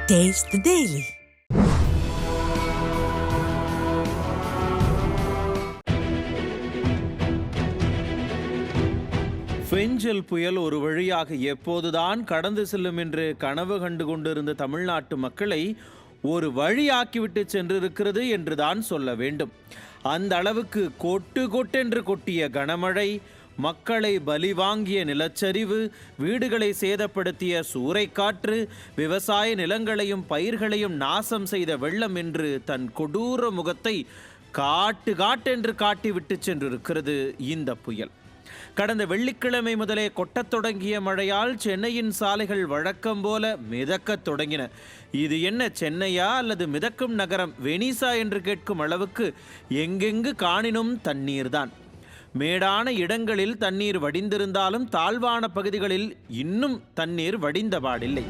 Taste the Daily. Fengal புயல் ஒரு வழியாக எப்போதுதான் கடந்து செல்லும் என்று கனவு கண்டு கொண்டிருந்த தமிழ்நாட்டு மக்களை ஒரு வழியாக்கிவிட்டு சென்றிருக்கிறது என்றுதான் சொல்ல வேண்டும். அந்த அளவுக்கு கொட்டு கொட்டென்று கொட்டிய கனமழை, மக்களை பலி வாங்கிய நிலச்சரிவு, வீடுகளை சேதப்படுத்திய சூறைக்காற்று, விவசாய நிலங்களையும் பயிர்களையும் நாசம் செய்த வெள்ளம் என்று தன் கொடூர முகத்தை காட்டென்று காட்டிவிட்டு சென்றிருக்கிறது இந்த புயல். கடந்த வெள்ளிக்கிழமை முதலே கொட்டத் தொடங்கிய மழையால் சென்னையின் சாலைகள் வழக்கம் போல மிதக்கத் தொடங்கின. இது என்ன சென்னையா அல்லது மிதக்கும் நகரம் வெனிசா என்று கேட்கும் அளவுக்கு எங்கெங்கு காணினும் தண்ணீர்தான். மேடான இடங்களில் தண்ணீர் வடிந்திருந்தாலும் தாழ்வான பகுதிகளில் இன்னும் தண்ணீர் வடிந்தபாடில்லை.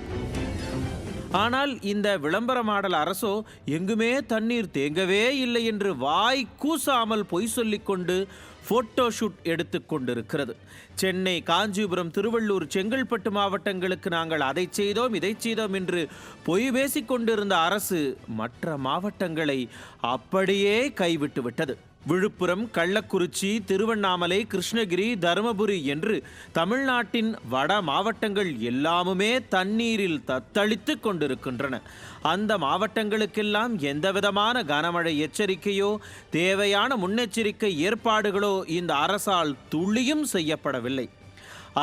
ஆனால் இந்த விளம்பரமாடல் அரசோ எங்குமே தண்ணீர் தேங்கவே இல்லை என்று வாய் கூசாமல் பொய் சொல்லிக்கொண்டு போட்டோ ஷூட் எடுத்துக்கொண்டிருக்கிறது. சென்னை, காஞ்சிபுரம், திருவள்ளூர், செங்கல்பட்டு மாவட்டங்களுக்கு நாங்கள் அதை செய்தோம் இதை செய்தோம் என்று பொய் பேசிக்கொண்டிருந்த அரசு மற்ற மாவட்டங்களை அப்படியே கைவிட்டு விட்டது. விழுப்புரம், கள்ளக்குறிச்சி, திருவண்ணாமலை, கிருஷ்ணகிரி, தருமபுரி என்று தமிழ்நாட்டின் வட மாவட்டங்கள் எல்லாமுமே தண்ணீரில் தத்தளித்து கொண்டிருக்கின்றன. அந்த மாவட்டங்களுக்கெல்லாம் எந்தவிதமான கனமழை எச்சரிக்கையோ தேவையான முன்னெச்சரிக்கை ஏற்பாடுகளோ இந்த அரசால் துளியும் செய்யப்படவில்லை.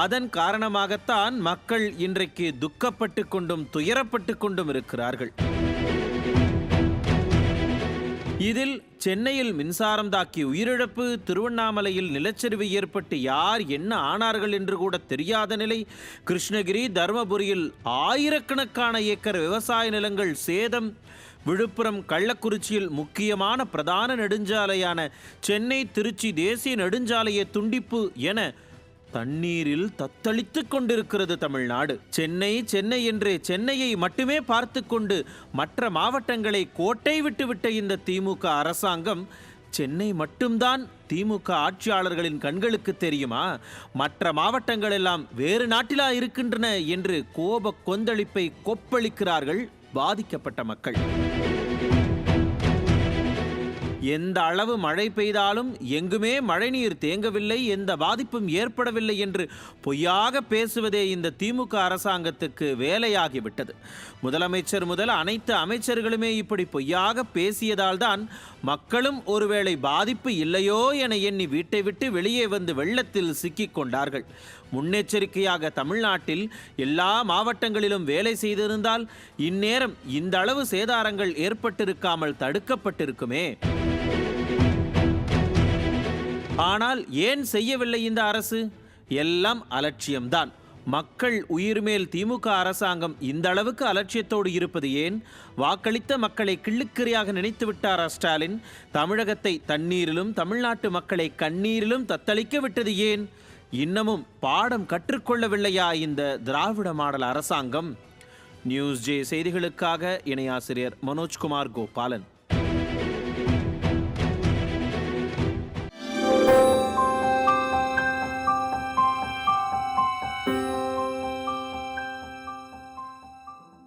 அதன் காரணமாகத்தான் மக்கள் இன்றைக்கு துக்கப்பட்டு கொண்டும் துயரப்பட்டு கொண்டும் இருக்கிறார்கள். இதில் சென்னையில் மின்சாரம் தாக்கி உயிரிழப்பு, திருவண்ணாமலையில் நிலச்சரிவு ஏற்பட்டு யார் என்ன ஆனார்கள் என்று கூட தெரியாத நிலை, கிருஷ்ணகிரி, தருமபுரியில் ஆயிரக்கணக்கான ஏக்கர் விவசாய நிலங்கள் சேதம், விழுப்புரம், கள்ளக்குறிச்சியில் முக்கியமான பிரதான நெடுஞ்சாலையான சென்னை திருச்சி தேசிய நெடுஞ்சாலையை துண்டிப்பு என தண்ணீரில் தத்தளித்து கொண்டிருக்கிறது தமிழ்நாடு. சென்னை என்று சென்னையை மட்டுமே பார்த்து கொண்டு மற்ற மாவட்டங்களை கோட்டை விட்டுவிட்ட இந்த திமுக அரசாங்கம் சென்னை மட்டும்தான் திமுக ஆட்சியாளர்களின் கண்களுக்கு தெரியுமா, மற்ற மாவட்டங்கள் எல்லாம் வேறு நாட்டிலா இருக்கின்றன என்று கோப கொந்தளிப்பை கொப்பளிக்கிறார்கள் பாதிக்கப்பட்ட மக்கள். எந்த அளவு மழை பெய்தாலும் எங்குமே மழைநீர் தேங்கவில்லை, எந்த பாதிப்பும் ஏற்படவில்லை என்று பொய்யாக பேசுவதே இந்த திமுக அரசாங்கத்துக்கு வேலையாகிவிட்டது. முதலமைச்சர் முதல் அனைத்து அமைச்சர்களுமே இப்படி பொய்யாக பேசியதால் தான் மக்களும் ஒருவேளை பாதிப்பு இல்லையோ என எண்ணி வீட்டை விட்டு வெளியே வந்து வெள்ளத்தில் சிக்கிக் கொண்டார்கள். முன்னெச்சரிக்கையாக தமிழ்நாட்டில் எல்லா மாவட்டங்களிலும் வேலை செய்திருந்தால் இந்நேரம் இந்த அளவு சேதாரங்கள் ஏற்பட்டிருக்காமல் தடுக்கப்பட்டிருக்குமே. ஆனால் ஏன் செய்யவில்லை இந்த அரசு? எல்லாம் அலட்சியம்தான். மக்கள் உயிர் மேல் திமுக அரசாங்கம் இந்த அளவுக்கு அலட்சியத்தோடு இருப்பது ஏன்? வாக்களித்த மக்களை கிள்ளுக்கிறியாக நினைத்து விட்டாரா ஸ்டாலின்? தமிழகத்தை தண்ணீரிலும் தமிழ்நாட்டு மக்களை கண்ணீரிலும் தத்தளிக்க விட்டது ஏன்? இன்னமும் பாடம் கற்றுக்கொள்ளவில்லையா இந்த திராவிட மாடல் அரசாங்கம்? நியூஸ் ஜே செய்திகளுக்காக இணையாசிரியர் மனோஜ்குமார் கோபாலன்.